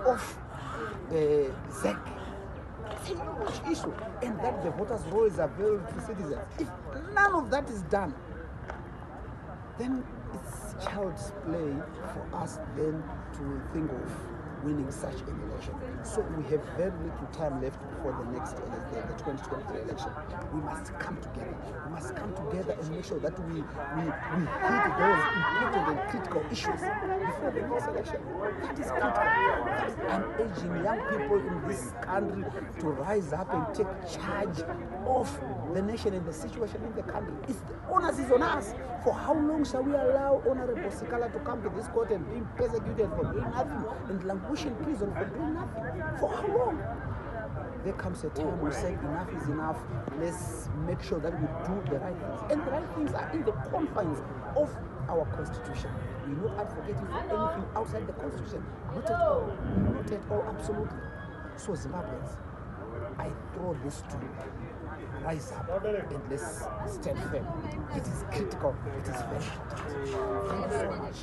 of ZEC. It's a huge issue, and that the voters' roll is available to citizens. If none of that is done, then it's child's play for us then to think of winning such an election. So we have very little time left before the next the 2023 election. We must come together. We must come together and make sure that we hit those important and critical issues before the next election. That is critical. I'm urging young people in this country to rise up and take charge of the nation and the situation in the country. It's the onus is on us. For how long shall we allow Honorable Sikala to come to this court and being persecuted for doing nothing and languish in prison for doing nothing? For how long? There comes a time we say enough is enough. Let's make sure that we do the right things. And the right things are in the confines of our constitution. We're not advocating for anything outside the constitution. Not at all. Not at all, absolutely. So Zimbabweans, I throw this to you. Rise up and let's stand firm. It is critical. It is very important. Thank you so much.